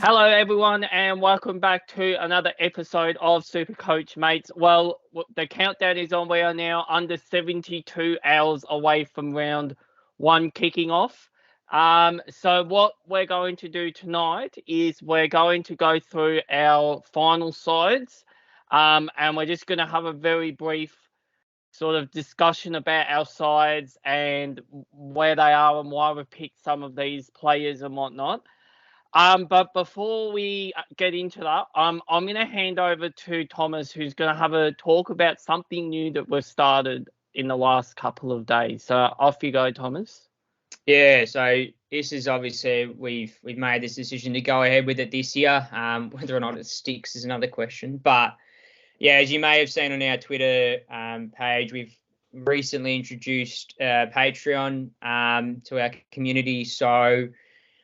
Hello, everyone, and welcome back to another episode of SuperCoach, mates. Well, the countdown is on. We are now under 72 hours away from round one kicking off. So what we're going to do tonight is we're going to go through our final sides, and we're just going to have a very brief sort of discussion about our sides and where they are and why we've picked some of these players and whatnot. But before we get into that, I'm going to hand over to Thomas, who's going to have a talk about something new that we've started in the last couple of days. So off you go, Thomas. Yeah, so this is obviously we've made this decision to go ahead with it this year. Whether or not it sticks is another question. But yeah, as you may have seen on our Twitter page, we've recently introduced Patreon to our community. So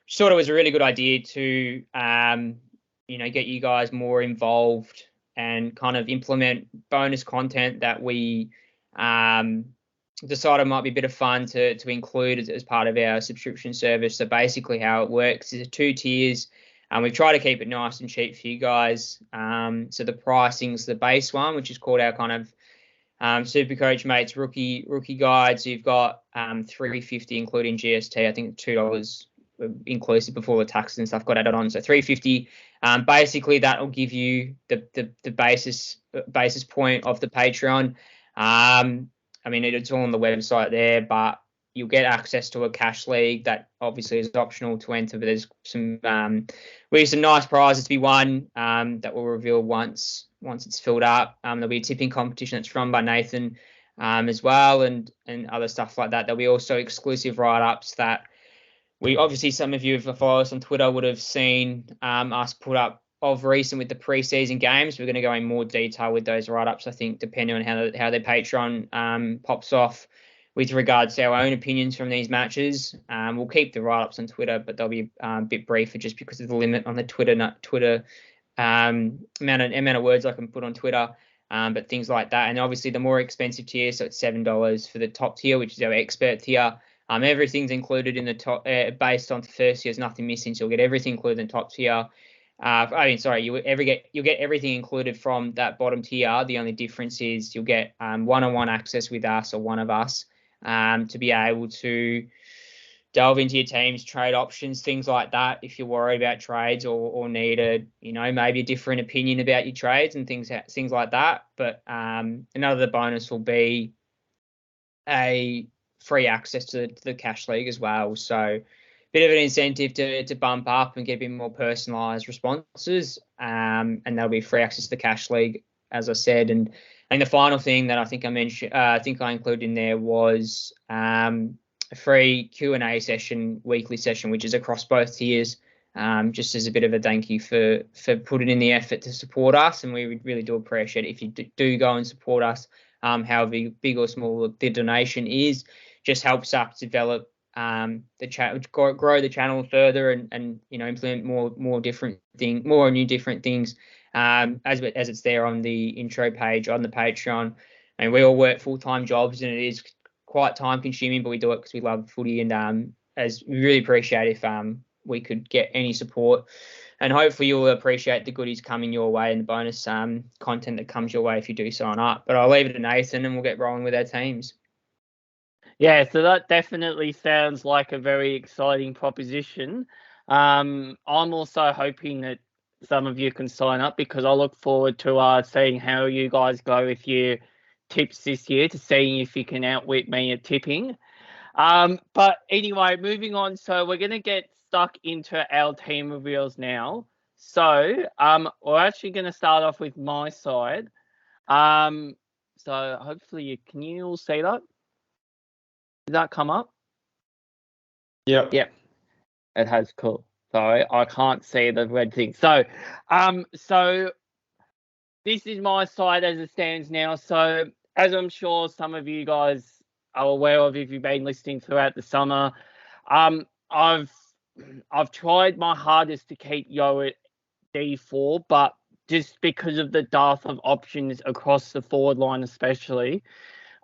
sort of was a really good idea to get you guys more involved and kind of implement bonus content that we decided might be a bit of fun to include as part of our subscription service. So basically how it works is 2 tiers, and we've tried to keep it nice and cheap for you guys. So the pricing's the base one, which is called our kind of SuperCoach Mates rookie guides. You've got $3.50 including GST. I think $2 inclusive before the taxes and stuff got added on. So $3.50. Basically that will give you the basis point of the Patreon. I mean, it's all on the website there, but you'll get access to a cash league that obviously is optional to enter, but there's some nice prizes to be won that we'll reveal once it's filled up. There'll be a tipping competition that's run by Nathan as well, and other stuff like that. There'll be also exclusive write-ups that we obviously, some of you who follow us on Twitter would have seen us put up of recent with the preseason games. We're going to go in more detail with those write-ups, I think, depending on how their Patreon pops off with regards to our own opinions from these matches. We'll keep the write-ups on Twitter, but they'll be a bit briefer just because of the limit on the Twitter amount of words I can put on Twitter. But things like that. And obviously the more expensive tier, so it's $7 for the top tier, which is our expert tier. Everything's included in the top, based on the first year. There's nothing missing, so you'll get everything included in the top tier. You'll get everything included from that bottom tier. The only difference is you'll get one-on-one access with us or one of us to be able to delve into your team's trade options, things like that. If you're worried about trades or need maybe a different opinion about your trades and things like that. But another bonus will be a free access to the cash league as well. So bit of an incentive to bump up and get a bit more personalised responses. And that'll be free access to the cash league, as I said. And the final thing that I think I mentioned, I included in there was a free Q&A session, weekly session, which is across both tiers, just as a bit of a thank you for putting in the effort to support us. And we really do appreciate it if you do go and support us, however big or small the donation is. Just helps us develop the channel, grow the channel further, and implement more different things as it's there on the intro page on the Patreon. And we all work full-time jobs, and it is quite time consuming, but we do it because we love footy, and as we really appreciate if we could get any support, and hopefully you'll appreciate the goodies coming your way and the bonus content that comes your way if you do sign up. But I'll leave it to Nathan and we'll get rolling with our teams. Yeah, so that definitely sounds like a very exciting proposition. I'm also hoping that some of you can sign up, because I look forward to seeing how you guys go with your tips this year, to seeing if you can outwit me at tipping. But anyway, moving on. So we're going to get stuck into our team reveals now. So we're actually going to start off with my side. So hopefully can you all see that? Did that come up? Yep. Yep. It has. Cool. Sorry, I can't see the red thing. So, so this is my side as it stands now. So, as I'm sure some of you guys are aware of if you've been listening throughout the summer, I've tried my hardest to keep Yo at D4, but just because of the dearth of options across the forward line especially,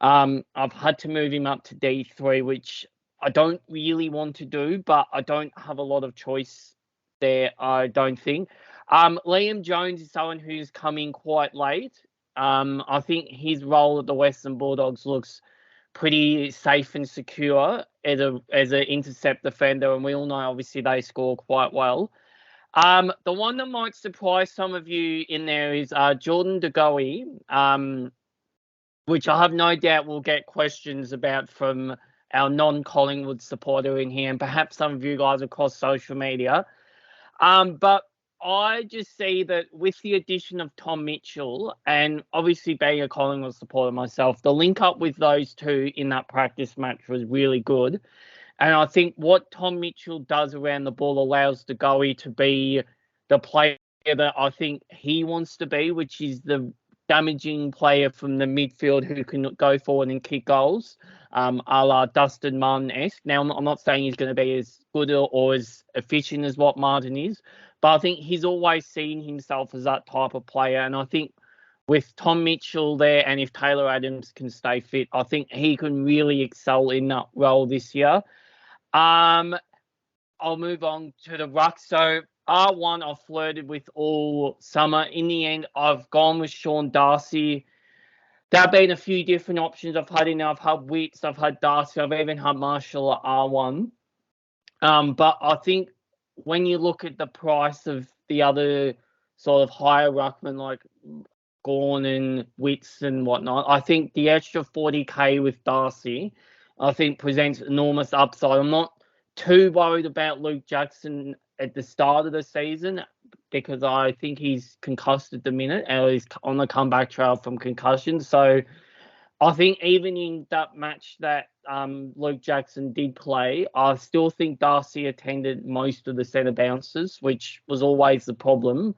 I've had to move him up to D3, which I don't really want to do, but I don't have a lot of choice there, I don't think. Liam Jones is someone who's coming quite late. I think his role at the Western Bulldogs looks pretty safe and secure as an intercept defender, and we all know obviously they score quite well. The one that might surprise some of you in there is Jordan De Goey, which I have no doubt we'll get questions about from our non-Collingwood supporter in here, and perhaps some of you guys across social media. But I just see that with the addition of Tom Mitchell, and obviously being a Collingwood supporter myself, the link up with those two in that practice match was really good. And I think what Tom Mitchell does around the ball allows De Goey to be the player that I think he wants to be, which is the damaging player from the midfield who can go forward and kick goals, a la Dustin Martin-esque. Now, I'm not saying he's going to be as good or as efficient as what Martin is, but I think he's always seen himself as that type of player. And I think with Tom Mitchell there, and if Taylor Adams can stay fit, I think he can really excel in that role this year. I'll move on to the ruck. So R1 I've flirted with all summer. In the end, I've gone with Sean Darcy. There have been a few different options I've had in there. I've had Witts, I've had Darcy, I've even had Marshall at R1. But I think when you look at the price of the other sort of higher ruckmen like Gawn and Witts and whatnot, I think the extra 40k with Darcy, I think presents enormous upside. I'm not too worried about Luke Jackson at the start of the season because I think he's concussed at the minute and he's on the comeback trail from concussion. So I think even in that match that Luke Jackson did play, I still think Darcy attended most of the centre bounces, which was always the problem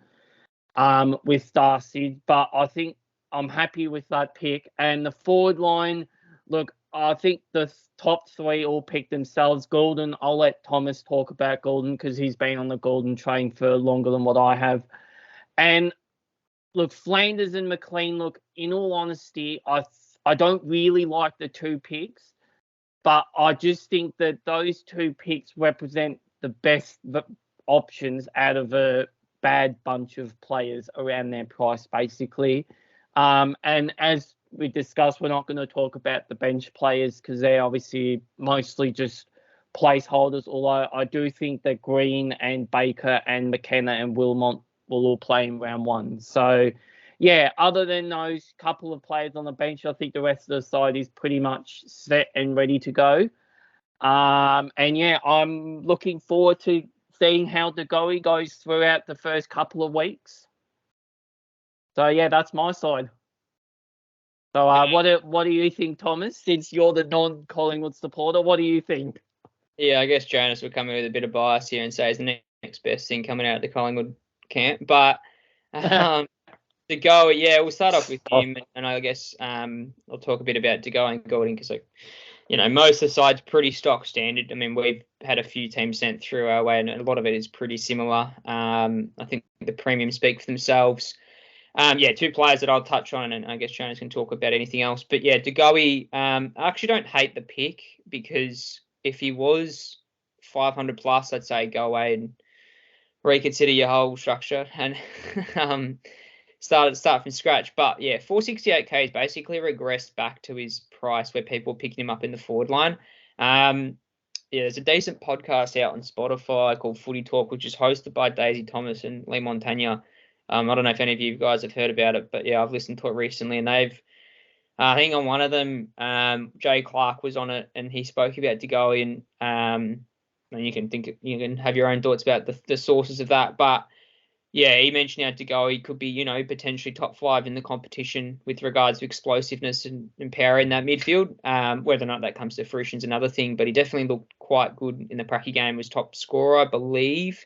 with Darcy. But I think I'm happy with that pick. And the forward line, look, I think the top three all picked themselves. Golden, I'll let Thomas talk about Golden because he's been on the Golden train for longer than what I have. And look, Flanders and McLean, look, in all honesty, I don't really like the two picks, but I just think that those two picks represent the best options out of a bad bunch of players around their price, basically. And as we discussed, we're not going to talk about the bench players because they're obviously mostly just placeholders, although I do think that Green and Baker and McKenna and Wilmot will all play in round one. So, yeah, other than those couple of players on the bench, I think the rest of the side is pretty much set and ready to go. And, yeah, I'm looking forward to seeing how De Goey goes throughout the first couple of weeks. So, yeah, that's my side. So what do you think, Thomas? Since you're the non-Collingwood supporter, what do you think? Yeah, I guess Jonas would come in with a bit of bias here and say it's the next best thing coming out of the Collingwood camp. But De Goey, yeah, we'll start off with him, and I guess I'll talk a bit about De Goey and Gordon because, most of the side's pretty stock standard. I mean, we've had a few teams sent through our way, and a lot of it is pretty similar. I think the premiums speak for themselves. Two players that I'll touch on, and I guess Jonas can talk about anything else. But yeah, De Goey, I actually don't hate the pick because if he was 500 plus, I'd say go away and reconsider your whole structure and start from scratch. But yeah, 468k is basically regressed back to his price where people are picking him up in the forward line. There's a decent podcast out on Spotify called Footy Talk, which is hosted by Daisy Thomas and Lee Montagna. I don't know if any of you guys have heard about it, but yeah, I've listened to it recently, and they've, I think on one of them, Jay Clark was on it, and he spoke about De Goey, and you can have your own thoughts about the sources of that, but yeah, he mentioned how De Goey could be, potentially top 5 in the competition with regards to explosiveness and power in that midfield. Whether or not that comes to fruition is another thing, but he definitely looked quite good in the Pracky game. Was top scorer, I believe.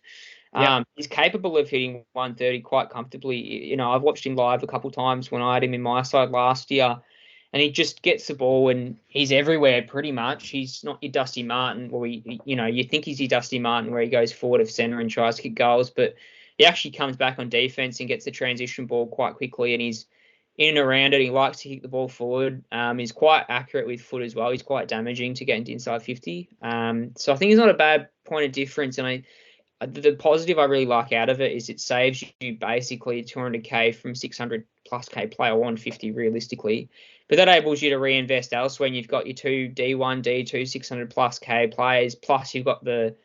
He's capable of hitting 130 quite comfortably. I've watched him live a couple of times when I had him in my side last year, and he just gets the ball and he's everywhere pretty much. He's not your Dusty Martin, where you think he's your Dusty Martin, where he goes forward of centre and tries to kick goals, but he actually comes back on defence and gets the transition ball quite quickly, and he's in and around it. He likes to kick the ball forward. He's quite accurate with foot as well. He's quite damaging to get into inside 50. So I think he's not a bad point of difference, and the positive I really like out of it is it saves you basically 200k from 600 plus k player 150 realistically, but that enables you to reinvest elsewhere. And you've got your two D1, D2, 600 plus k players, plus you've got the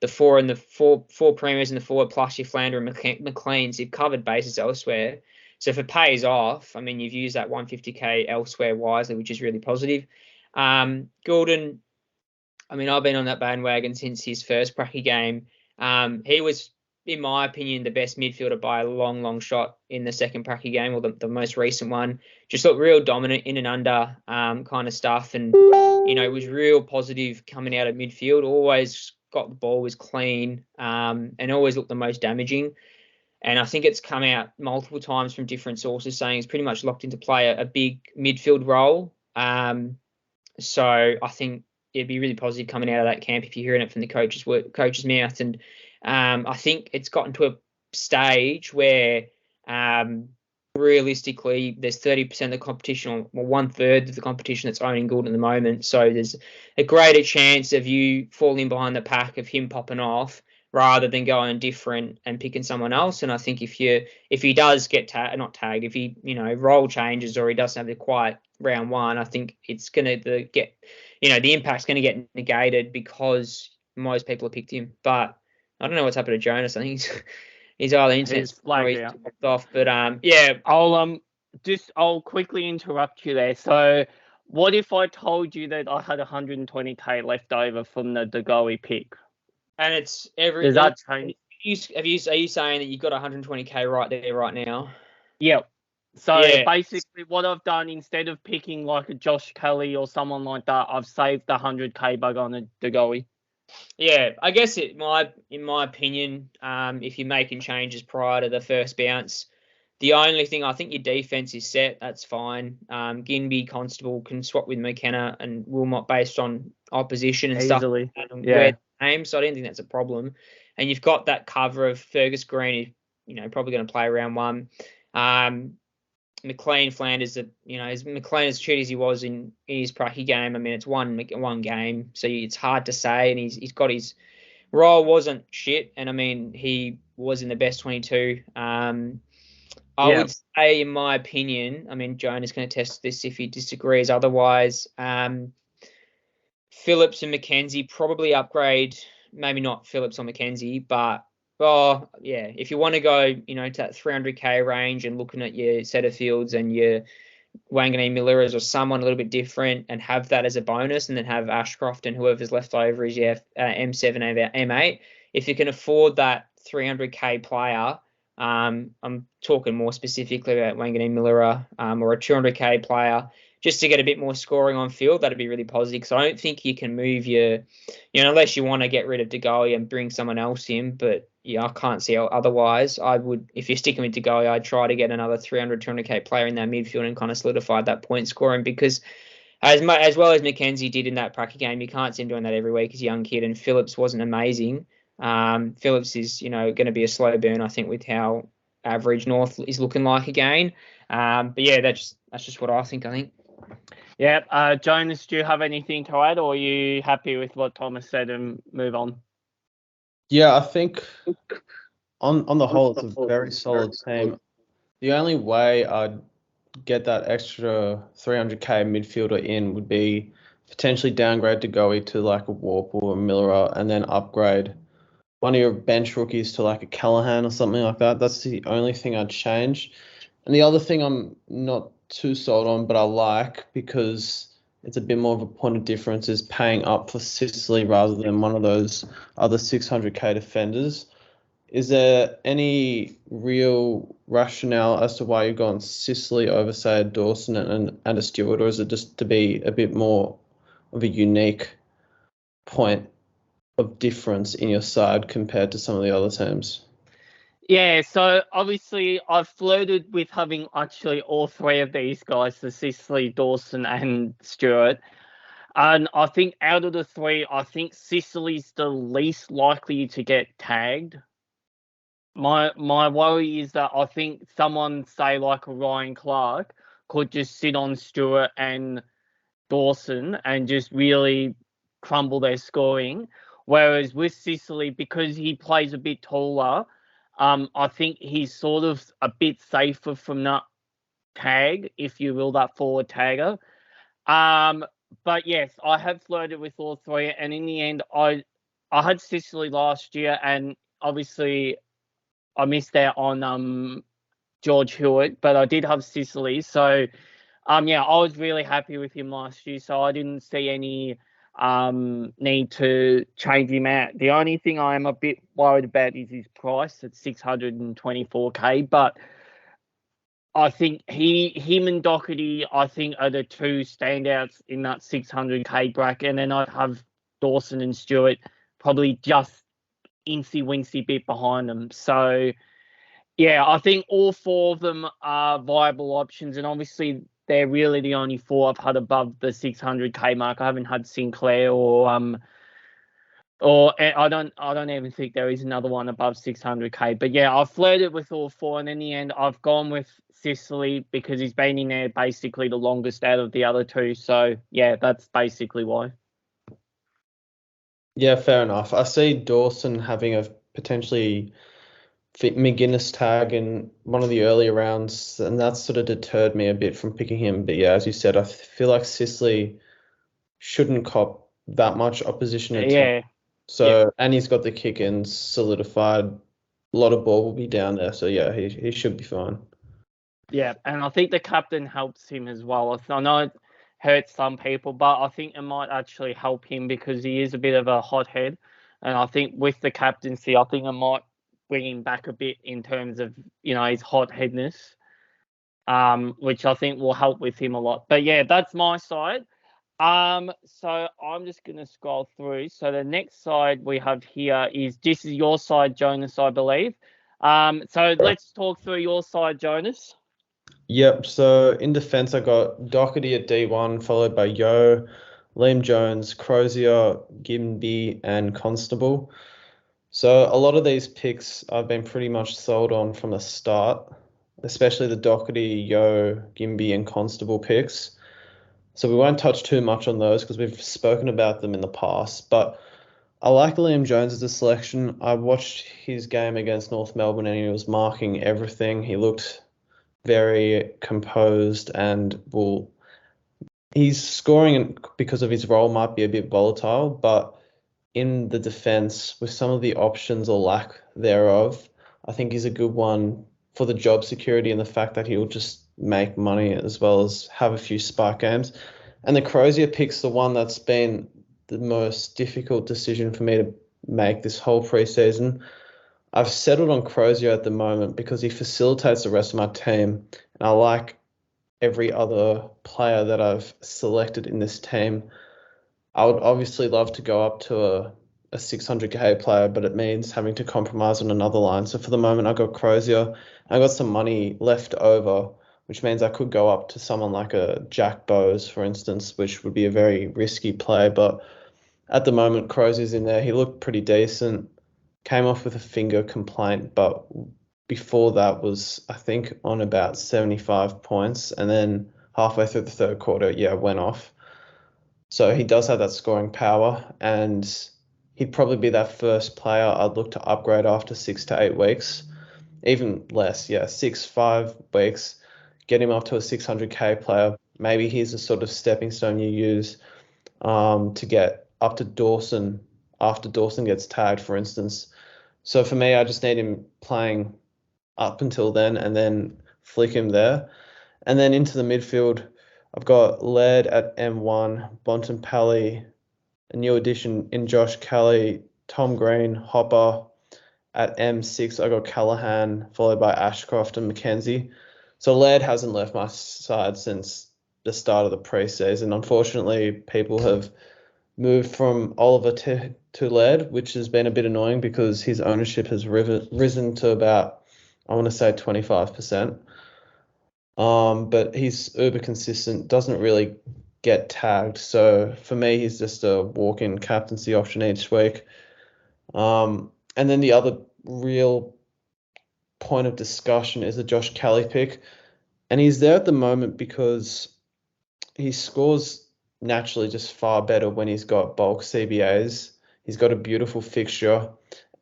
four and the four premiers in the forward, plus your Flander and McLeans. You've covered bases elsewhere. So if it pays off, I mean, you've used that 150k elsewhere wisely, which is really positive. Gordon, I mean, I've been on that bandwagon since his first pracky game. He was, in my opinion, the best midfielder by a long, long shot in the second pracky game, or the most recent one. Just looked real dominant in and under kind of stuff. And, it was real positive coming out of midfield. Always got the ball, was clean, and always looked the most damaging. And I think it's come out multiple times from different sources saying he's pretty much locked into play a big midfield role. So I think it'd be really positive coming out of that camp if you're hearing it from the coach's mouth. And I think it's gotten to a stage where realistically there's 30% of the competition, or 1/3 of the competition that's owning Gould at the moment. So there's a greater chance of you falling behind the pack, of him popping off, rather than going different and picking someone else. And I think if he does get not tagged, if he role changes or he doesn't have the quiet round one, I think it's going to get the impact's going to get negated because most people have picked him. But I don't know what's happened to Jonas. I think his other internet's flagged out. off. But yeah, I'll quickly interrupt you there. So what if I told you that I had 120k left over from the Degoe pick? And it's every. Does that change? Are you saying that you've got 120k right there right now? Yep. So basically what I've done, instead of picking like a Josh Kelly or someone like that, I've saved the 100k bug on a Degoe. Yeah, I guess in my opinion, if you're making changes prior to the first bounce, the only thing, I think your defense is set. That's fine. Ginby, Constable can swap with McKenna and Wilmot based on opposition and Easily. Stuff. And yeah. So I don't think that's a problem. And you've got that cover of Fergus Green, who's probably going to play round one. McLean, Flanders, McLean as cheat as he was in his pracky game. I mean, it's one game, so it's hard to say. And he's got his role wasn't shit, and I mean he was in the best 22. I would say, in my opinion, I mean Jonas is going to test this if he disagrees. Otherwise, Phillips and McKenzie probably upgrade. Maybe not Phillips or McKenzie, but. Oh, yeah. If you want to go, to that 300k range and looking at your Setterfields and your Wanganeen Millers or someone a little bit different and have that as a bonus, and then have Ashcroft and whoever's left over is your M7 and M8. If you can afford that 300k player, I'm talking more specifically about Wanganeen Miller or a 200k player, just to get a bit more scoring on field, that'd be really positive. Because I don't think you can move unless you want to get rid of DeGoey and bring someone else in. But yeah, I can't see how otherwise. I would, if you're sticking with DeGoey, I'd try to get another 200k player in that midfield and kind of solidify that point scoring, because as well as McKenzie did in that pracky game, you can't see him doing that every week as a young kid. And Phillips wasn't amazing. Phillips is, going to be a slow burn, I think, with how average North is looking like again. But yeah, that's just what I think. Yeah. Jonas, do you have anything to add, or are you happy with what Thomas said and move on? Yeah, I think on the whole, it's a very solid team. The only way I'd get that extra 300k midfielder in would be potentially downgrade to Goey to like a Warp or a Miller, and then upgrade one of your bench rookies to like a Callahan or something like that. That's the only thing I'd change. And the other thing I'm not too sold on, but I like, because it's a bit more of a point of difference, is paying up for Sicily rather than one of those other 600k defenders. Is there any real rationale as to why you've gone Sicily over, say, a Dawson and a Stewart, or is it just to be a bit more of a unique point of difference in your side compared to some of the other teams? Yeah, so obviously I've flirted with having actually all three of these guys, the Sicily, Dawson and Stewart. And I think out of the three, I think Sicily's the least likely to get tagged. My worry is that I think someone, say like a Ryan Clark, could just sit on Stewart and Dawson and just really crumble their scoring. Whereas with Sicily, because he plays a bit taller, I think he's sort of a bit safer from that tag, if you will, that forward tagger. But yes, I have flirted with all three, and in the end, I had Sicily last year, and obviously I missed out on George Hewitt, but I did have Sicily. So yeah, I was really happy with him last year, so I didn't see any need to change him out. The only thing I am a bit worried about is his price at 624k, but I think him and Doherty, I think, are the two standouts in that 600k bracket, and then I'd have Dawson and Stewart probably just incy-wincy bit behind them. So yeah, I think all four of them are viable options, and obviously they're really the only four I've had above the 600k mark. I haven't had Sinclair or I don't even think there is another one above 600k. But yeah, I've flirted with all four, and in the end, I've gone with Sicily because he's been in there basically the longest out of the other two. So yeah, that's basically why. Yeah, fair enough. I see Dawson having a potentially fit McGuinness tag in one of the earlier rounds, and that sort of deterred me a bit from picking him. But yeah, as you said, I feel like Sicily shouldn't cop that much opposition at Yeah. So, and he's got the kick in solidified. A lot of ball will be down there. So yeah, he should be fine. Yeah, and I think the captain helps him as well. I know it hurts some people, but I think it might actually help him because he is a bit of a hothead. And I think with the captaincy, I think it might bring him back a bit in terms of, his hotheadness, which I think will help with him a lot. But yeah, that's my side. So I'm just going to scroll through. So the next side we have here this is your side, Jonas, I believe. So let's talk through your side, Jonas. Yep. So in defense, I got Doherty at D1, followed by Yo, Liam Jones, Crozier, Gimby, and Constable. So a lot of these picks I've been pretty much sold on from the start, especially the Doherty, Yo, Gimby, and Constable picks. So we won't touch too much on those because we've spoken about them in the past. But I like Liam Jones as a selection. I watched his game against North Melbourne and he was marking everything. He looked very composed and he's scoring because of his role might be a bit volatile, but in the defense with some of the options or lack thereof, I think he's a good one for the job security and the fact that he'll just make money as well as have a few spark games. And the Crozier pick's the one that's been the most difficult decision for me to make this whole preseason. I've settled on Crozier at the moment because he facilitates the rest of my team, and I like every other player that I've selected in this team. I would obviously love to go up to a 600k player, but it means having to compromise on another line. So for the moment, I got Crozier. I got some money left over, which means I could go up to someone like a Jack Bowes, for instance, which would be a very risky play. But at the moment, Crozier's in there. He looked pretty decent. Came off with a finger complaint, but before that was, I think, on about 75 points. And then halfway through the third quarter, went off. So he does have that scoring power, and he'd probably be that first player I'd look to upgrade after 6 to 8 weeks. Even less, 5 weeks. Get him up to a 600k player. Maybe he's a sort of stepping stone you use to get up to Dawson after Dawson gets tagged, for instance. So for me, I just need him playing up until then and then flick him there. And then into the midfield, I've got Laird at M1, Bontempelli, a new addition in Josh Kelly, Tom Green, Hopper. At M6, I got Callahan, followed by Ashcroft and McKenzie. So Laird hasn't left my side since the start of the preseason. Unfortunately, people have moved from Oliver to Laird, which has been a bit annoying because his ownership has risen to about, I want to say 25%. But he's uber consistent, doesn't really get tagged. So for me, he's just a walk-in captaincy option each week. And then the other real point of discussion is the Josh Kelly pick. And he's there at the moment because he scores naturally just far better when he's got bulk CBAs. He's got a beautiful fixture.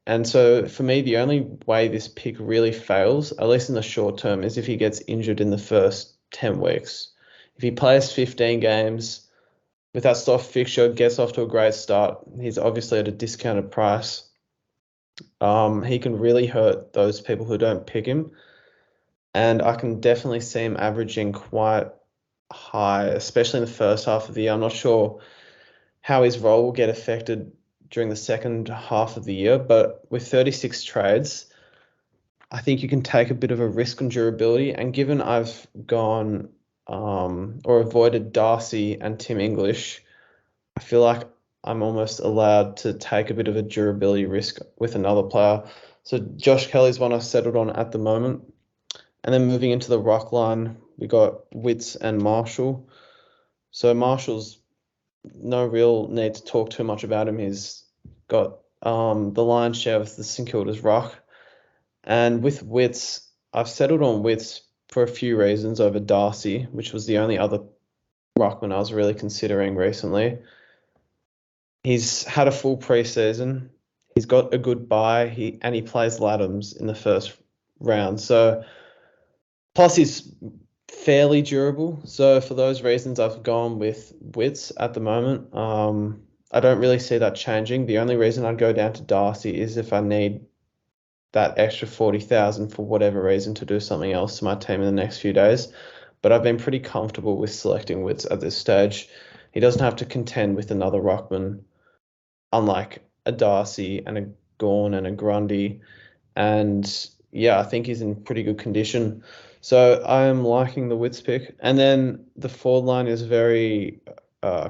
And so for me, the only way this pick really fails, at least in the short term, is if he gets injured in the first 10 weeks. If he plays 15 games with that soft fixture, gets off to a great start, he's obviously at a discounted price. He can really hurt those people who don't pick him. And I can definitely see him averaging quite high, especially in the first half of the year. I'm not sure how his role will get affected during the second half of the year, but with 36 trades, I think you can take a bit of a risk on durability. And given I've gone or avoided Darcy and Tim English, I feel like I'm almost allowed to take a bit of a durability risk with another player. So Josh Kelly's one I've settled on at the moment. And then moving into the rock line, we got Witts and Marshall. So Marshall's no real need to talk too much about him. He's got the lion's share of the St Kilda's rock. And with Witts, I've settled on Witts for a few reasons over Darcy, which was the only other ruckman I was really considering recently. He's had a full preseason. He's got a good bye. He plays Laddams in the first round. So plus he's fairly durable. So for those reasons, I've gone with Witts at the moment. I don't really see that changing. The only reason I'd go down to Darcy is if I need that extra 40,000 for whatever reason to do something else to my team in the next few days. But I've been pretty comfortable with selecting Witts at this stage. He doesn't have to contend with another ruckman, unlike a Darcy and a Gawn and a Grundy. And yeah, I think he's in pretty good condition. So I am liking the Witts pick. And then the forward line is very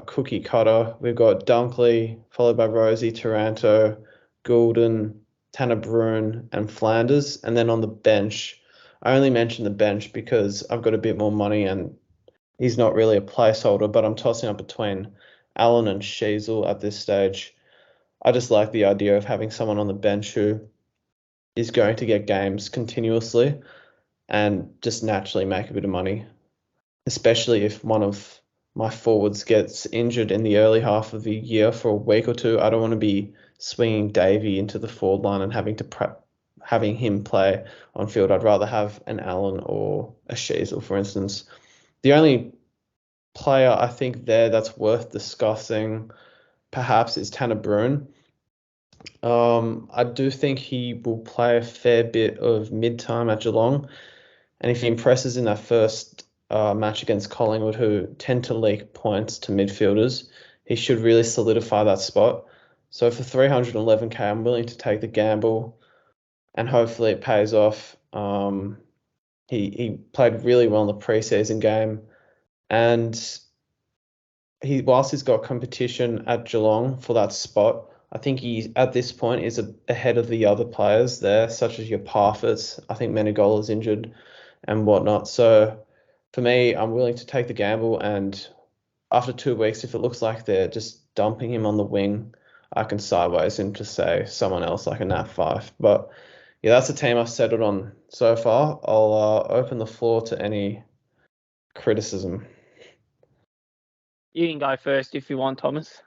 cookie cutter. We've got Dunkley, followed by Rosie, Taranto, Goulden, Tanner Bruin, and Flanders. And then on the bench, I only mention the bench because I've got a bit more money and he's not really a placeholder, but I'm tossing up between Allen and Sheasel at this stage. I just like the idea of having someone on the bench who is going to get games continuously and just naturally make a bit of money, especially if one of my forwards gets injured in the early half of the year for a week or two. I don't want to be swinging Davey into the forward line and having him play on field. I'd rather have an Allen or a Sheasel, for instance. The only player I think there that's worth discussing perhaps is Tanner Bruin. I do think he will play a fair bit of mid-time at Geelong. And if he impresses in that first match against Collingwood, who tend to leak points to midfielders, he should really solidify that spot. So for 311k, I'm willing to take the gamble, and hopefully it pays off. He played really well in the preseason game, and whilst he's got competition at Geelong for that spot, I think he, at this point, is ahead of the other players there, such as your Parfits. I think Menegola's injured and whatnot. So for me, I'm willing to take the gamble. And after 2 weeks, if it looks like they're just dumping him on the wing, I can sideways him to say someone else like a Nat 5. But yeah, that's the team I've settled on so far. I'll open the floor to any criticism. You can go first if you want, Thomas.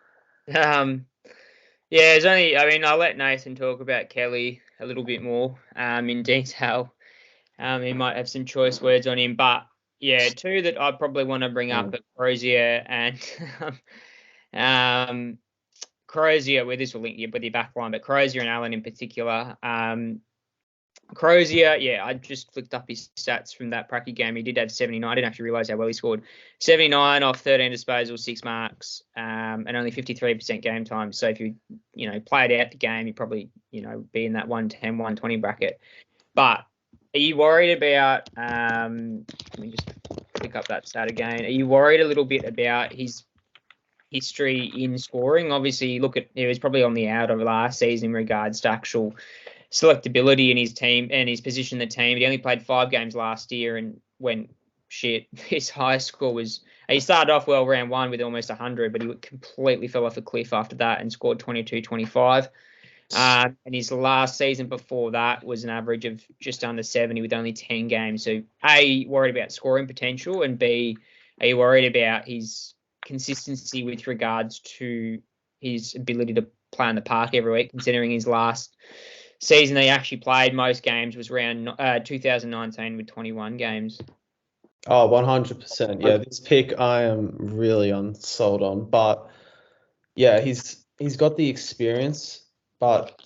Yeah, it's only. I mean, I'll let Nathan talk about Kelly a little bit more in detail. He might have some choice words on him, but yeah, two that I probably want to bring up are Crozier and Crozier. Well, this will link you with your back line, but Crozier and Allen in particular. Crozier, yeah, I just flicked up his stats from that Pracky game. He did have 79. I didn't actually realise how well he scored. 79 off 13 disposals, 6 marks, and only 53% game time. So if you played out the game, you'd probably, be in that 110, 120 bracket. But are you worried about, let me just pick up that stat again. Are you worried a little bit about his history in scoring? Obviously, he was probably on the out of last season in regards to actual selectability in his team and his position in the team. He only played 5 games last year and went shit. His highest score was, he started off well round 1 with almost 100, but he completely fell off a cliff after that and scored 22-25. And his last season before that was an average of just under 70 with only 10 games. So A, worried about scoring potential, and B, are you worried about his consistency with regards to his ability to play in the park every week, considering his last season he actually played most games was around 2019 with 21 games. Oh, 100%. Yeah, this pick I am really unsold on. But yeah, he's got the experience, but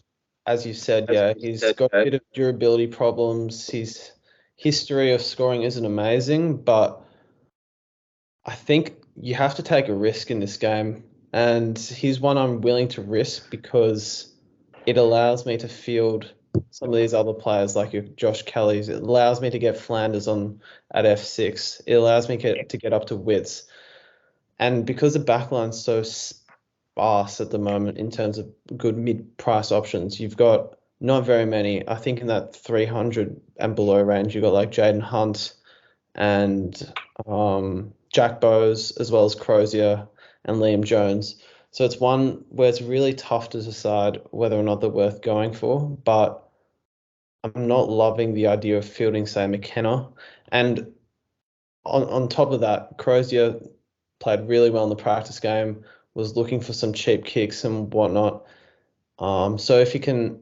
as you said, yeah, he's got a bit of durability problems. His history of scoring isn't amazing, but I think you have to take a risk in this game. And he's one I'm willing to risk because it allows me to field some of these other players like your Josh Kelly's. It allows me to get Flanders on at F6. It allows me to get up to Wits. And because the backline's so sparse at the moment in terms of good mid-price options, you've got not very many. I think in that 300 and below range, you've got like Jaden Hunt and Jack Bowes, as well as Crozier and Liam Jones. So it's one where it's really tough to decide whether or not they're worth going for, but I'm not loving the idea of fielding, say, McKenna. And on top of that, Crozier played really well in the practice game, was looking for some cheap kicks and whatnot. So if you can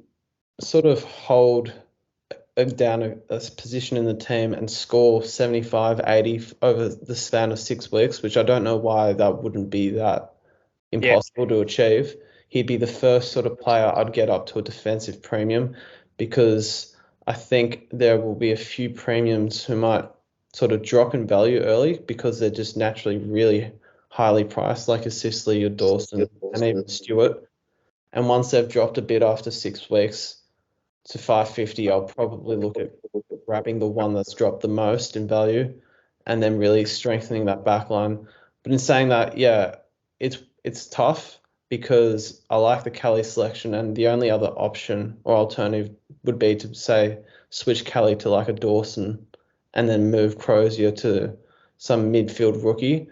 sort of hold down a position in the team and score 75, 80 over the span of 6 weeks, which I don't know why that wouldn't be that impossible to achieve. He'd be the first sort of player I'd get up to a defensive premium, because I think there will be a few premiums who might sort of drop in value early because they're just naturally really highly priced, like a Sicily or Dawson and even Stewart. And once they've dropped a bit after 6 weeks to 550, I'll probably look at grabbing the one that's dropped the most in value and then really strengthening that back line. But in saying that, yeah, it's tough because I like the Kelly selection, and the only other option or alternative would be to, say, switch Kelly to like a Dawson and then move Crozier to some midfield rookie.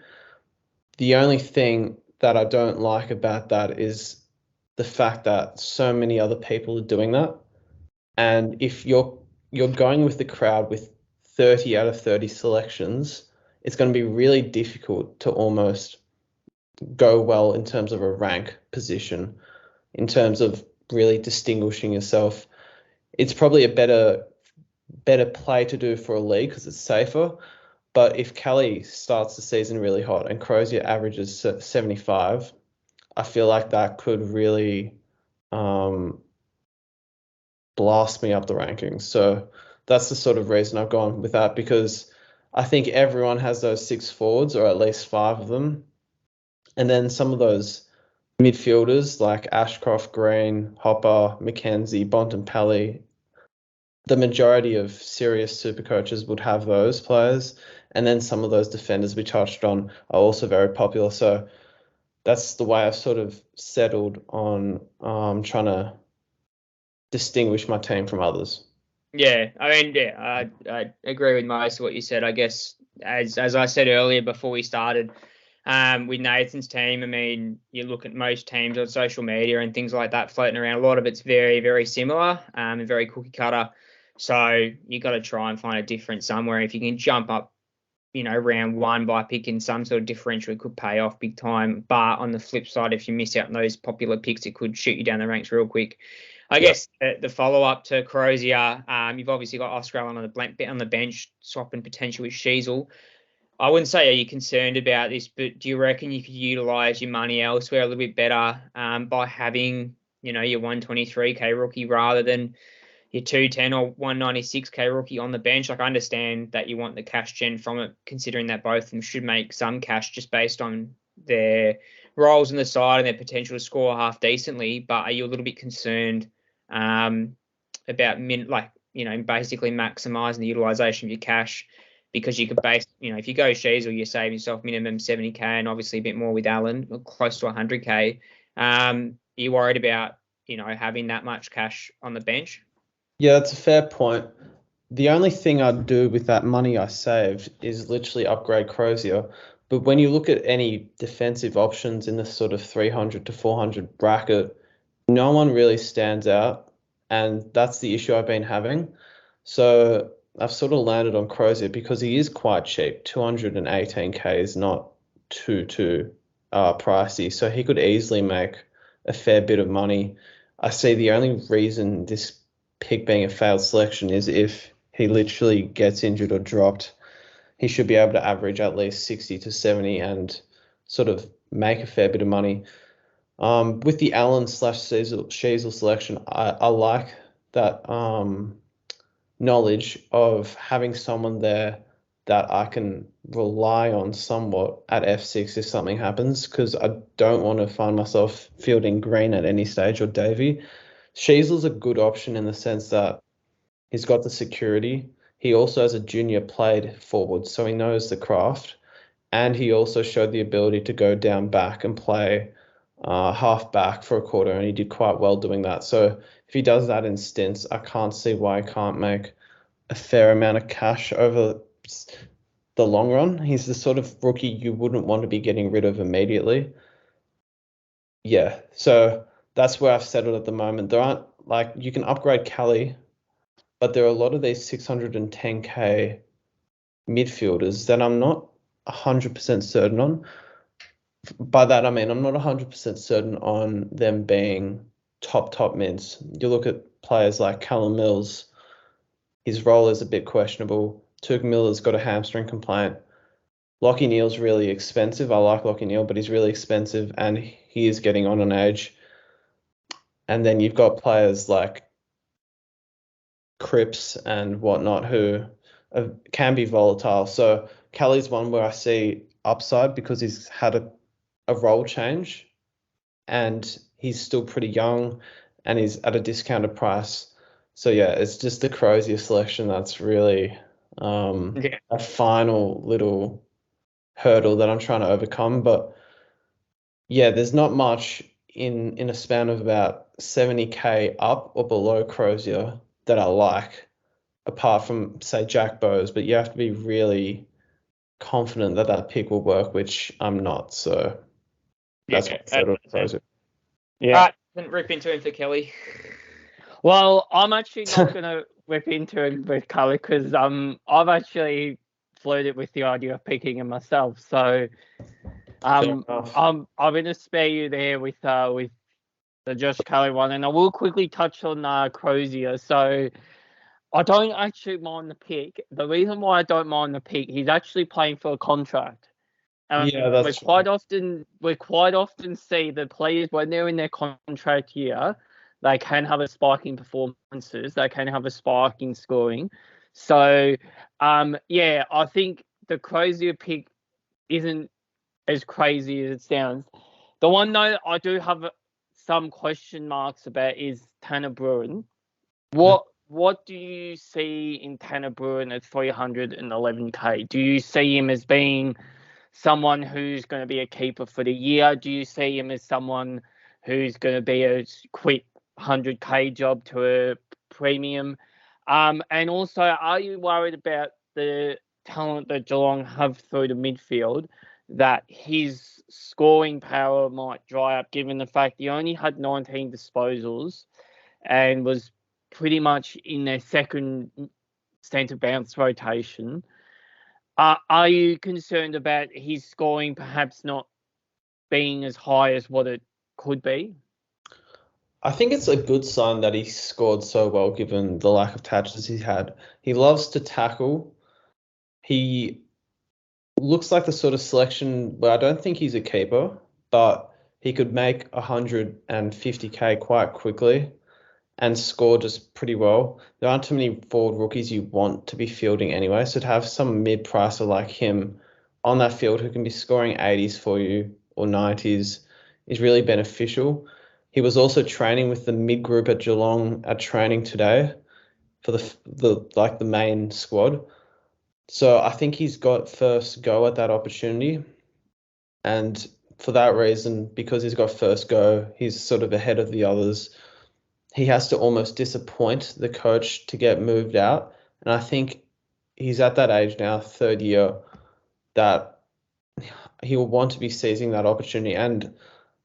The only thing that I don't like about that is the fact that so many other people are doing that. And if you're going with the crowd with 30 out of 30 selections, it's going to be really difficult to almost go well in terms of a rank position, in terms of really distinguishing yourself. It's probably a better play to do for a league because it's safer. But if Kelly starts the season really hot and Crozier averages 75, I feel like that could really blast me up the rankings. So that's the sort of reason I've gone with that, because I think everyone has those 6 forwards, or at least 5 of them. And then some of those midfielders like Ashcroft, Green, Hopper, McKenzie, Bontempelli, the majority of serious super coaches would have those players. And then some of those defenders we touched on are also very popular. So that's the way I've sort of settled on trying to distinguish my team from others. Yeah, I mean, I agree with most of what you said. I guess, as I said earlier before we started, with Nathan's team, I mean, you look at most teams on social media and things like that floating around. A lot of it's very, very similar and very cookie cutter. So you got to try and find a difference somewhere. If you can jump up, round 1 by picking some sort of differential, it could pay off big time. But on the flip side, if you miss out on those popular picks, it could shoot you down the ranks real quick. I guess the follow-up to Crozier, you've obviously got Oscar Allen on the bench, swapping potential with Sheasel. I wouldn't say are you concerned about this, but do you reckon you could utilise your money elsewhere a little bit better by having, your 123k rookie rather than your 210 or 196k rookie on the bench? Like, I understand that you want the cash gen from it, considering that both of them should make some cash just based on their roles on the side and their potential to score half decently. But are you a little bit concerned about basically maximising the utilisation of your cash? Because you could if you go Sheasel, you save yourself minimum 70k and obviously a bit more with Allen, close to 100k. Are you worried about, having that much cash on the bench? Yeah, that's a fair point. The only thing I'd do with that money I saved is literally upgrade Crozier. But when you look at any defensive options in this sort of 300 to 400 bracket, no one really stands out. And that's the issue I've been having. So I've sort of landed on Crozier because he is quite cheap. 218k is not too pricey. So he could easily make a fair bit of money. I see the only reason this pick being a failed selection is if he literally gets injured or dropped. He should be able to average at least 60 to 70 and sort of make a fair bit of money. With the Allen/Sheasel selection, I like that knowledge of having someone there that I can rely on somewhat at F6 if something happens, because I don't want to find myself fielding Green at any stage or Davey. Sheasel's a good option in the sense that he's got the security. He also, as a junior, played forward, so he knows the craft. And he also showed the ability to go down back and play half back for a quarter, and he did quite well doing that. So if he does that in stints, I can't see why he can't make a fair amount of cash over the long run. He's the sort of rookie you wouldn't want to be getting rid of immediately. Yeah, so that's where I've settled at the moment. There aren't, like, you can upgrade Cali, but there are a lot of these 610k midfielders that I'm not 100% certain on. By that, I mean I'm not 100% certain on them being top mids. You look at players like Callum Mills, his role is a bit questionable. Tug Miller's got a hamstring complaint. Lachie Neale's really expensive. I like Lachie Neale, but he's really expensive and he is getting on age. And then you've got players like Cripps and whatnot who can be volatile. So Kelly's one where I see upside because he's had a role change and he's still pretty young and he's at a discounted price. So yeah, it's just the Crozier selection that's really a final little hurdle that I'm trying to overcome. But yeah, there's not much in a span of about 70k up or below Crozier that I like, apart from say Jack Bowes. But you have to be really confident that that pick will work, which I'm not. So that's what I said on Crozier. Yeah, didn't rip into him for Kelly. Well, I'm actually not going to rip into him with Kelly because I've actually flirted with the idea of picking him myself. So I'm going to spare you there with the Josh Kelly one, and I will quickly touch on Crozier. So I don't actually mind the pick. The reason why I don't mind the pick, he's actually playing for a contract. Yeah, that's we quite often see the players when they're in their contract year, they can have a spike in performances, they can have a spike in scoring. So, I think the Crozier pick isn't as crazy as it sounds. The one though I do have some question marks about is Tanner Bruin. What do you see in Tanner Bruin at 311k? Do you see him as being someone who's going to be a keeper for the year? Do you see him as someone who's going to be a quick 100k job to a premium? And also, are you worried about the talent that Geelong have through the midfield, that his scoring power might dry up given the fact he only had 19 disposals and was pretty much in their second centre bounce rotation? Are you concerned about his scoring perhaps not being as high as what it could be? I think it's a good sign that he scored so well given the lack of touches he had. He loves to tackle. He looks like the sort of selection where I don't think he's a keeper, but he could make 150k quite quickly and score just pretty well. There aren't too many forward rookies you want to be fielding anyway, so to have some mid-pricer like him on that field who can be scoring 80s for you or 90s is really beneficial. He was also training with the mid group at Geelong at training today for the main squad. So I think he's got first go at that opportunity. And for that reason, because he's got first go, he's sort of ahead of the others. He has to almost disappoint the coach to get moved out. And I think he's at that age now, third year, that he'll want to be seizing that opportunity. And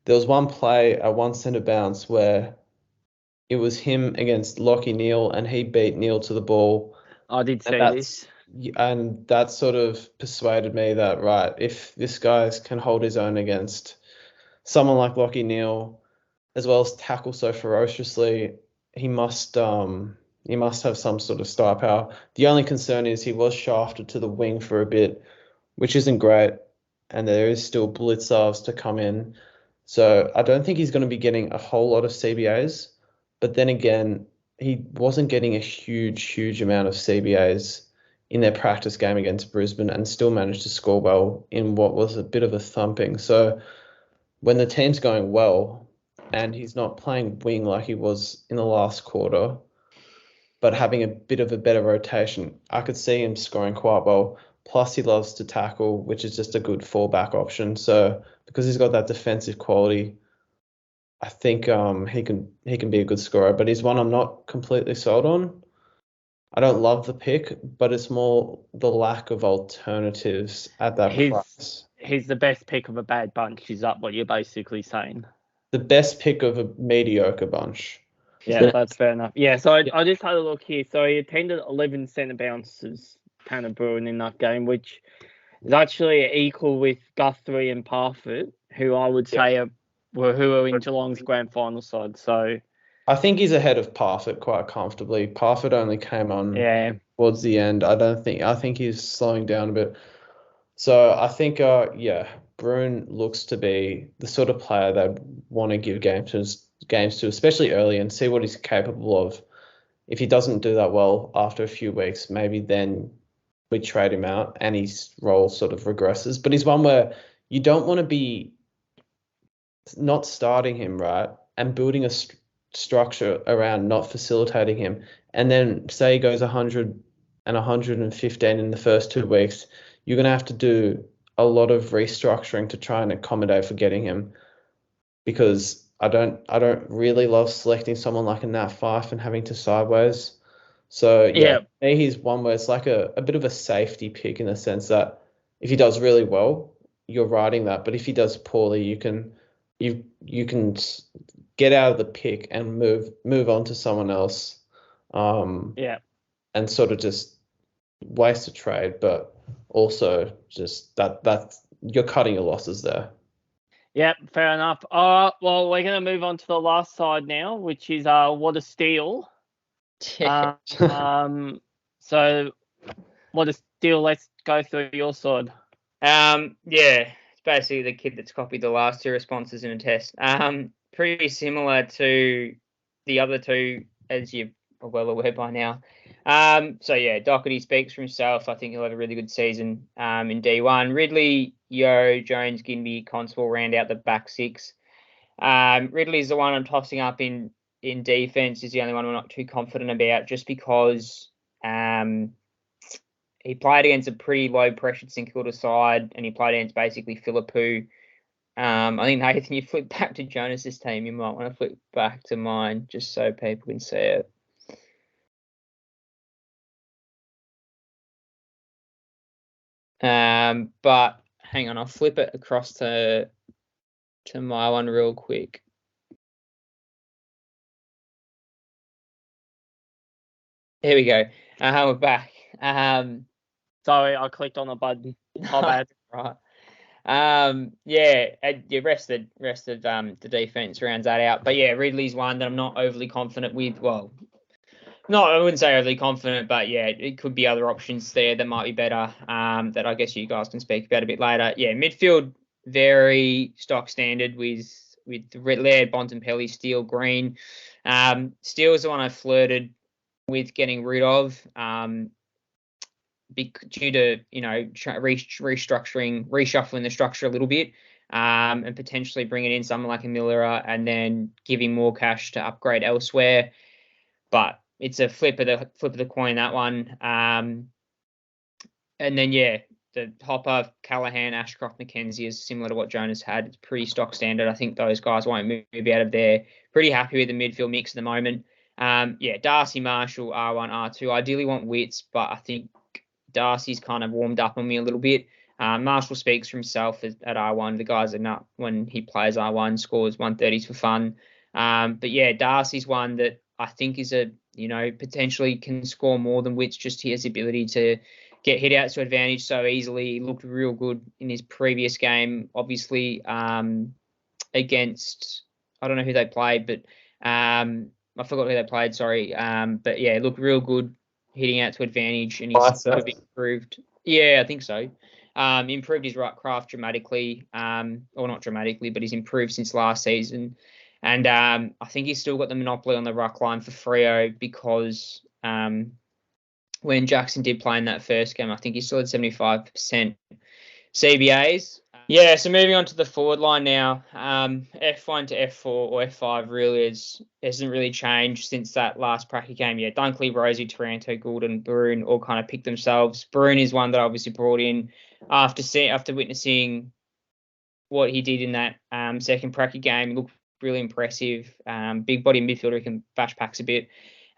there was one play at one centre bounce where it was him against Lachie Neale and he beat Neale to the ball. I did say this. And that sort of persuaded me that, right, if this guy can hold his own against someone like Lachie Neale, as well as tackle so ferociously, he must have some sort of star power. The only concern is he was shafted to the wing for a bit, which isn't great, and there is still Blitzarves to come in. So I don't think he's going to be getting a whole lot of CBAs. But then again, he wasn't getting a huge amount of CBAs in their practice game against Brisbane and still managed to score well in what was a bit of a thumping. So when the team's going well and he's not playing wing like he was in the last quarter, but having a bit of a better rotation, I could see him scoring quite well. Plus, he loves to tackle, which is just a good fallback option. So because he's got that defensive quality, I think he can be a good scorer. But he's one I'm not completely sold on. I don't love the pick, but it's more the lack of alternatives at that price. He's the best pick of a bad bunch. Is that what you're basically saying? The best pick of a mediocre bunch. Yeah, that's fair enough. Yeah, so I just had a look here. So he attended 11 centre bounces, kind of Bruin in that game, which is actually equal with Guthrie and Parfitt, who I would say who are in Geelong's grand final side. So I think he's ahead of Parfitt quite comfortably. Parfitt only came on towards the end. I think he's slowing down a bit. So I think Bruin looks to be the sort of player they'd want to give games to, especially early, and see what he's capable of. If he doesn't do that well after a few weeks, maybe then we trade him out and his role sort of regresses. But he's one where you don't want to be not starting him, right, and building a structure around not facilitating him. And then say he goes 100 and 115 in the first 2 weeks, you're going to have to do a lot of restructuring to try and accommodate for getting him, because I don't really love selecting someone like a Nat Fyfe and having to sideways. So me, he's one where it's like a bit of a safety pick in the sense that if he does really well, you're riding that. But if he does poorly, you can get out of the pick and move on to someone else. And sort of just waste a trade, but also just that you're cutting your losses there. Yep, fair enough. All right, well, we're going to move on to the last side now, which is what a steal. So what a steal. Let's go through your side. It's basically the kid that's copied the last two responses in a test. Pretty similar to the other two, as you are well aware by now. Doherty speaks for himself. I think he'll have a really good season in D1. Ridley, Yo, Jones, Ginby, Constable round out the back six. Ridley's the one I'm tossing up in defence. Is the only one I'm not too confident about, just because he played against a pretty low-pressured St Kilda side, and he played against basically Philippou. I think, Nathan, you flip back to Jonas's team. You might want to flip back to mine just so people can see it. But hang on, I'll flip it across to my one real quick. Here we go. We're back. Sorry, I clicked on a button. My bad. Right. Rested the defense rounds that out. But Ridley's one that I'm not overly confident with. Well, no, I wouldn't say overly confident, but it could be other options there that might be better. That I guess you guys can speak about a bit later. Midfield very stock standard with Laird, Bontempelli, Steele, Green. Steele is the one I flirted with getting rid of. Due to reshuffling the structure a little bit, and potentially bringing in someone like a Miller and then giving more cash to upgrade elsewhere. But it's a flip of the coin, that one. And then the Hopper, Callahan, Ashcroft, McKenzie is similar to what Jonas had. It's pretty stock standard. I think those guys won't move out of there. Pretty happy with the midfield mix at the moment. Darcy, Marshall, R1, R2. I ideally want Wits, but I think Darcy's kind of warmed up on me a little bit. Marshall speaks for himself at R1. The guy's a nut when he plays R1, scores 130s for fun. Darcy's one that I think is potentially can score more than Wits. Just his ability to get hit outs to advantage so easily. He looked real good in his previous game, obviously against I don't know who they played, but I forgot who they played. Sorry. But yeah, looked real good hitting out to advantage, and he's sort of improved. Yeah, I think so. Improved his ruck craft dramatically, or not dramatically, but he's improved since last season. And I think he's still got the monopoly on the ruck line for Freo because when Jackson did play in that first game, I think he still had 75% CBAs. Yeah, so moving on to the forward line now. F1 to F4 or F5 really hasn't really changed since that last Pracky game. Yeah, Dunkley, Rosie, Taranto, Goulden, Broon all kind of picked themselves. Broon is one that I obviously brought in after witnessing what he did in that second Pracky game. He looked really impressive. Big body midfielder who can bash packs a bit.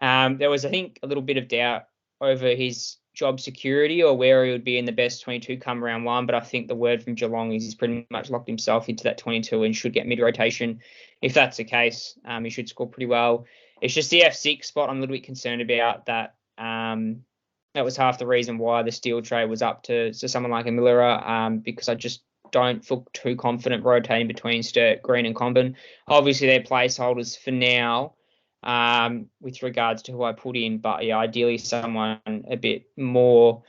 There was, I think, a little bit of doubt over his job security or where he would be in the best 22 come round one, but I think the word from Geelong is he's pretty much locked himself into that 22 and should get mid-rotation. If that's the case, he should score pretty well. It's just the F6 spot I'm a little bit concerned about. That was half the reason why the Steel trade was up to someone like a Miller, because I just don't feel too confident rotating between Sturt, Green and Comben. Obviously, they're placeholders for now, with regards to who I put in. But yeah, ideally someone a bit more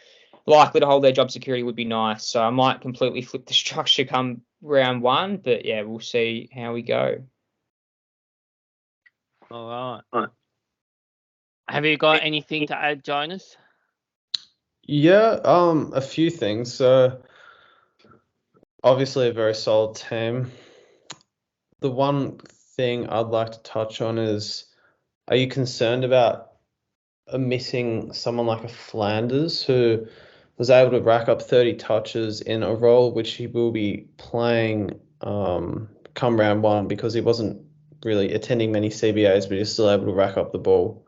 likely to hold their job security would be nice. So I might completely flip the structure come round one, but yeah, we'll see how we go. All right. Have you got anything to add, Jonas? Yeah, a few things. So obviously a very solid team. The one thing I'd like to touch on is, are you concerned about missing someone like a Flanders who was able to rack up 30 touches in a role which he will be playing come round one, because he wasn't really attending many CBAs, but he's still able to rack up the ball?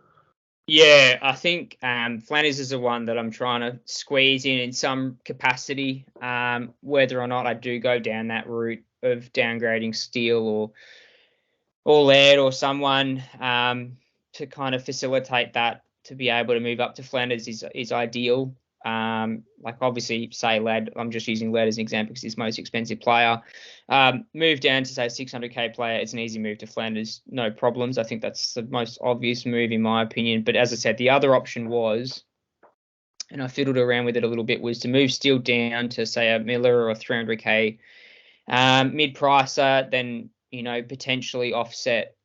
Yeah, I think Flanders is the one that I'm trying to squeeze in some capacity, whether or not I do go down that route of downgrading Steele or Laird or someone to kind of facilitate that, to be able to move up to Flanders is ideal. Like obviously say Laird, I'm just using Laird as an example because he's the most expensive player. Move down to say 600k player, it's an easy move to Flanders, no problems. I think that's the most obvious move in my opinion. But as I said, the other option was, and I fiddled around with it a little bit, was to move Steele down to say a Miller or a 300k mid-pricer, then potentially offset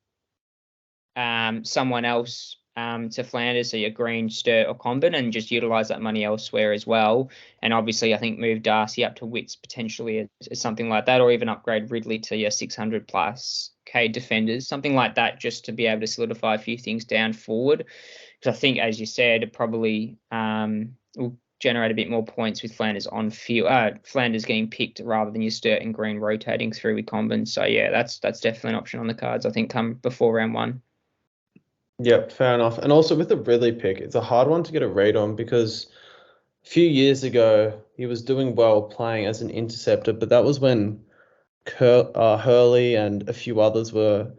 someone else to Flanders, so your Green, Sturt or Comben, and just utilise that money elsewhere as well. And obviously I think move Darcy up to Wits potentially as something like that, or even upgrade Ridley to your 600 plus K defenders, something like that, just to be able to solidify a few things down forward. Because I think, as you said, it probably will generate a bit more points with Flanders on field, Flanders getting picked rather than your Sturt and Green rotating through with Comben. So yeah, that's definitely an option on the cards, I think, come before round one. Yep, fair enough. And also with the Ridley pick, it's a hard one to get a read on, because a few years ago he was doing well playing as an interceptor, but that was when Hurley and a few others were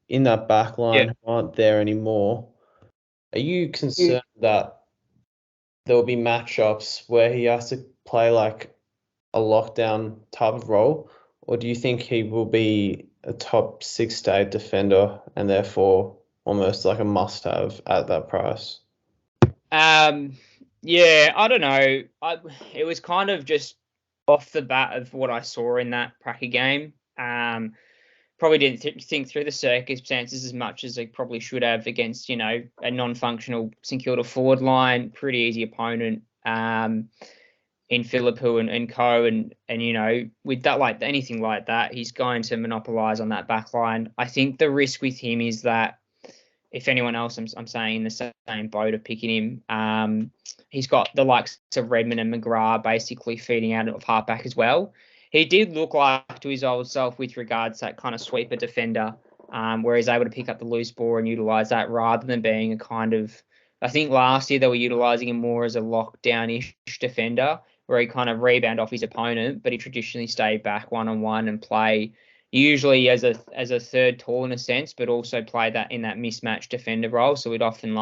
in that back line who aren't there anymore. Are you concerned that there will be matchups where he has to play like a lockdown type of role, or do you think he will be a top 6 to 8 defender and therefore almost like a must-have at that price? Yeah, I don't know. It was kind of just off the bat of what I saw in that Pracky game. Probably didn't think through the circumstances as much as they probably should have against, a non-functional St Kilda forward line. Pretty easy opponent in Philippou and co. And with that, like anything like that, he's going to monopolise on that back line. I think the risk with him is that if anyone else, I'm saying in the same boat of picking him, he's got the likes of Redmond and McGrath basically feeding out of halfback as well. He did look like to his old self with regards to that kind of sweeper defender, where he's able to pick up the loose ball and utilise that rather than being a kind of, I think last year they were utilising him more as a lockdown-ish defender, where he kind of rebound off his opponent, but he traditionally stayed back one-on-one and play usually as a third tall in a sense, but also play that in that mismatched defender role. So we'd often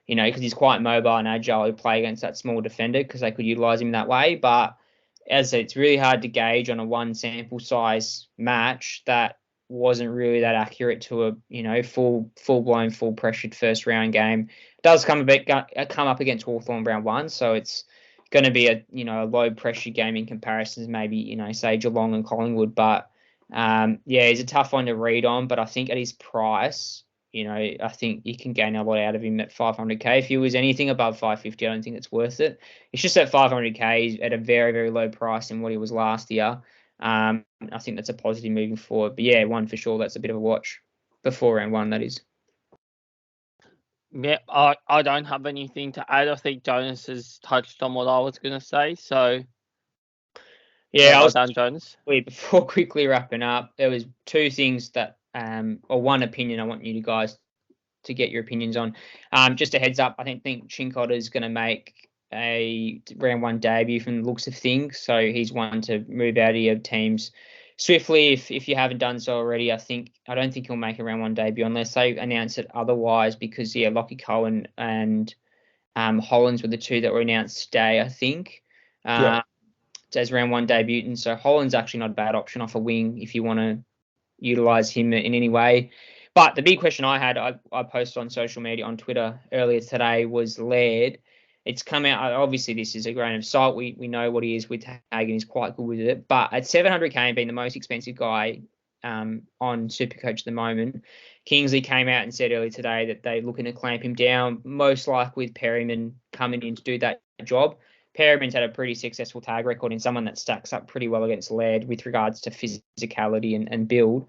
because he's quite mobile and agile, he'd play against that small defender because they could utilise him that way. But as I said, it's really hard to gauge on a one sample size match that wasn't really that accurate to a full blown, full pressured first round game. It does come up against Hawthorn round 1, so it's going to be a low pressure game in comparisons, maybe say Geelong and Collingwood. But he's a tough one to read on. But I think at his price, I think you can gain a lot out of him at 500k. If he was anything above 550, I don't think it's worth it. It's just at 500k, he's at a very, very low price in what he was last year. I think that's a positive moving forward. But yeah, one for sure, that's a bit of a watch before round 1, that is. Yeah, I don't have anything to add. I think Jonas has touched on what I was going to say. So, well done, Jonas. Before quickly wrapping up, there was 2 things that, or one opinion I want you guys to get your opinions on. Just a heads up, I think Chincotta is going to make a round 1 debut from the looks of things. So he's one to move out of your teams swiftly if you haven't done so already. I don't think he'll make a round 1 debut unless they announce it otherwise, because Lockie Cohen and Hollands were the 2 that were announced today, I think. As round 1 debutants. So Holland's actually not a bad option off a wing if you want to utilise him in any way. But the big question I had, I posted on social media, on Twitter earlier today, was Laird. It's come out, obviously this is a grain of salt. We know what he is with tag and he's quite good with it. But at 700k and being the most expensive guy on SuperCoach at the moment, Kingsley came out and said earlier today that they're looking to clamp him down, most likely with Perryman coming in to do that job. Perryman's had a pretty successful tag record and someone that stacks up pretty well against Laird with regards to physicality and build.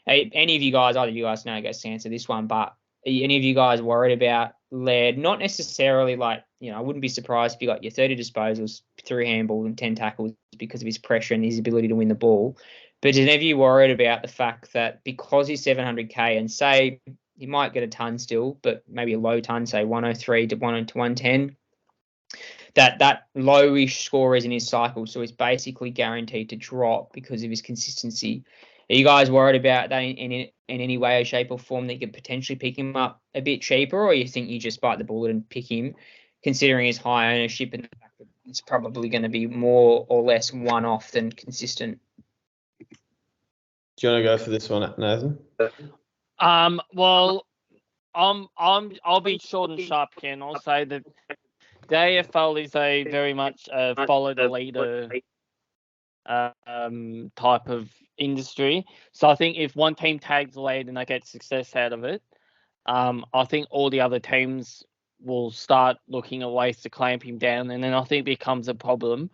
Any of you guys, either you guys know, I guess, to answer this one, but any of you guys worried about Laird? Not necessarily I wouldn't be surprised if you got your 30 disposals, 3 handballs and 10 tackles because of his pressure and his ability to win the ball. But is any of you worried about the fact that because he's 700k and say he might get a ton still, but maybe a low ton, say 103 to 110, that lowish score is in his cycle, so he's basically guaranteed to drop because of his consistency. Are you guys worried about that in any way, shape, or form, that you could potentially pick him up a bit cheaper, or you think you just bite the bullet and pick him, considering his high ownership and the fact that it's probably going to be more or less one-off than consistent? Do you want to go for this one, Nathan? Well, I'll be short and sharp, Ken. I'll say that the AFL is a very much follow the leader type of industry. So I think if one team tags Laird and they get success out of it, I think all the other teams will start looking at ways to clamp him down, and then I think it becomes a problem.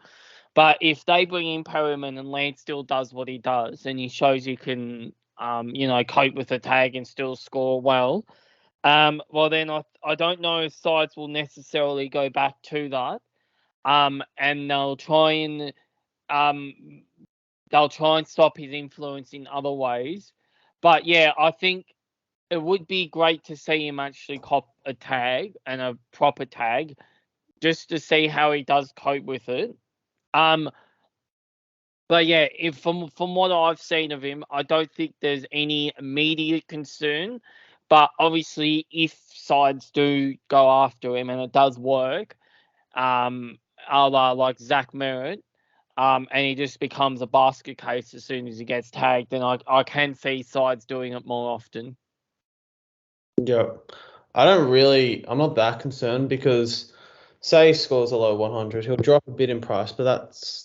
But if they bring in Perryman and Laird still does what he does and he shows you can, cope with the tag and still score well, well then I don't know if sides will necessarily go back to that, and they'll try and stop his influence in other ways. But yeah, I think it would be great to see him actually cop a tag and a proper tag, just to see how he does cope with it. But yeah, if from what I've seen of him, I don't think there's any immediate concern. But obviously, if sides do go after him and it does work, a la like Zach Merritt, and he just becomes a basket case as soon as he gets tagged, then I can see sides doing it more often. Yeah, I'm not that concerned, because say he scores a low 100, he'll drop a bit in price, but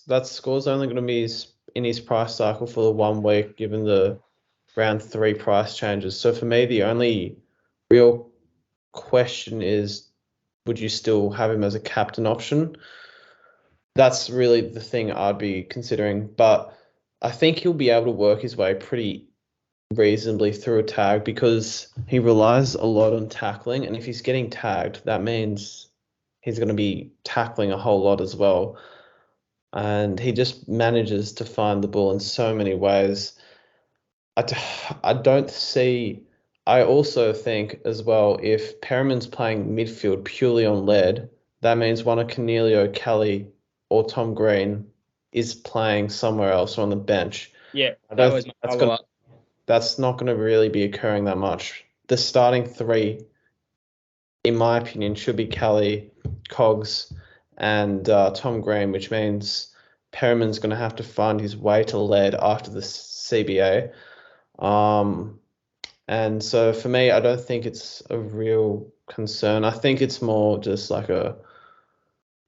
that score's only going to be in his price cycle for the 1 week, given the round 3 price changes. So for me, the only real question is, would you still have him as a captain option? That's really the thing I'd be considering. But I think he'll be able to work his way pretty reasonably through a tag, because he relies a lot on tackling, and if he's getting tagged, that means he's going to be tackling a whole lot as well, and he just manages to find the ball in so many ways. I also think as well, if Perriman's playing midfield purely on lead, that means one of Cornelio, Kelly, or Tom Green is playing somewhere else on the bench. Yeah, that was my follow-up. That's not going to really be occurring that much. The starting 3, in my opinion, should be Kelly, Cogs, and Tom Green, which means Perriman's going to have to find his way to lead after the CBA. And so for me, I don't think it's a real concern. I think it's more just like a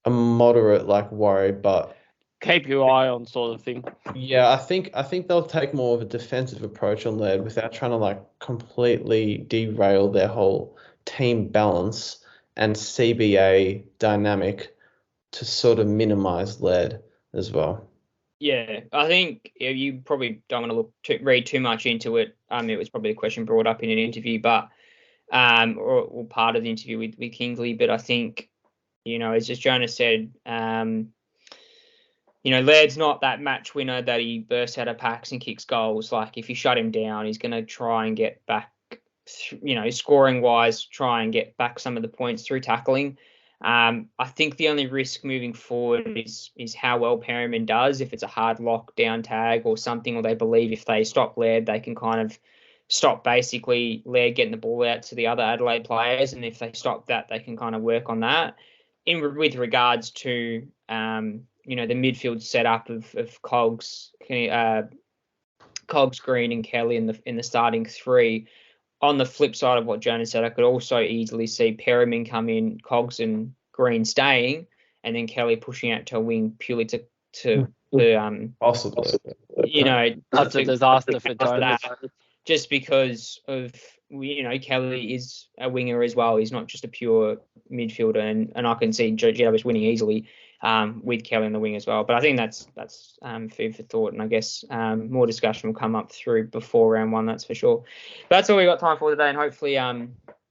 moderate like worry, but Keep your eye on sort of thing. yeah, I think they'll take more of a defensive approach on lead without trying to like completely derail their whole team balance and CBA dynamic to sort of minimize lead as well. Yeah, I think you probably don't want to read too much into it. It was probably a question brought up in an interview, but or part of the interview with Kingsley. But I think, as just Jonas said, Laird's not that match winner that he bursts out of packs and kicks goals. Like, if you shut him down, he's going to try and get back, scoring wise, try and get back some of the points through tackling. I think the only risk moving forward is how well Perryman does. If it's a hard lockdown tag or something, or they believe if they stop Laird, they can kind of stop basically Laird getting the ball out to the other Adelaide players. And if they stop that, they can kind of work on that. With regards to, the midfield setup of Cogs, Green and Kelly in the starting three. On the flip side of what Jonas said, I could also easily see Perryman come in, Cogs and Green staying, and then Kelly pushing out to a wing purely to Possibly. That's a disaster for Jonas. Just because of, Kelly is a winger as well. He's not just a pure midfielder, and I can see Jonas winning easily with Kelly in the wing as well. But I think that's food for thought, and I guess more discussion will come up through before round one, that's for sure. But that's all we got time for today, and hopefully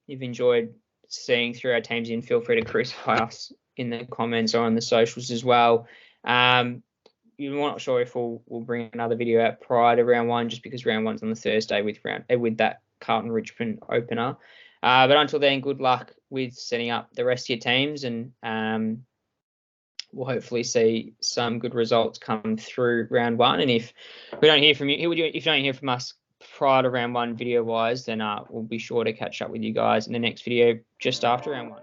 you've enjoyed seeing through our teams in. Feel free to crucify us in the comments or on the socials as well. You're not sure if we'll bring another video out prior to round one, just because round one's on the Thursday with that Carlton Richmond opener. But until then, good luck with setting up the rest of your teams, and we'll hopefully see some good results come through round one. And if we don't hear from you, if you don't hear from us prior to round one video wise, then we'll be sure to catch up with you guys in the next video just after round one.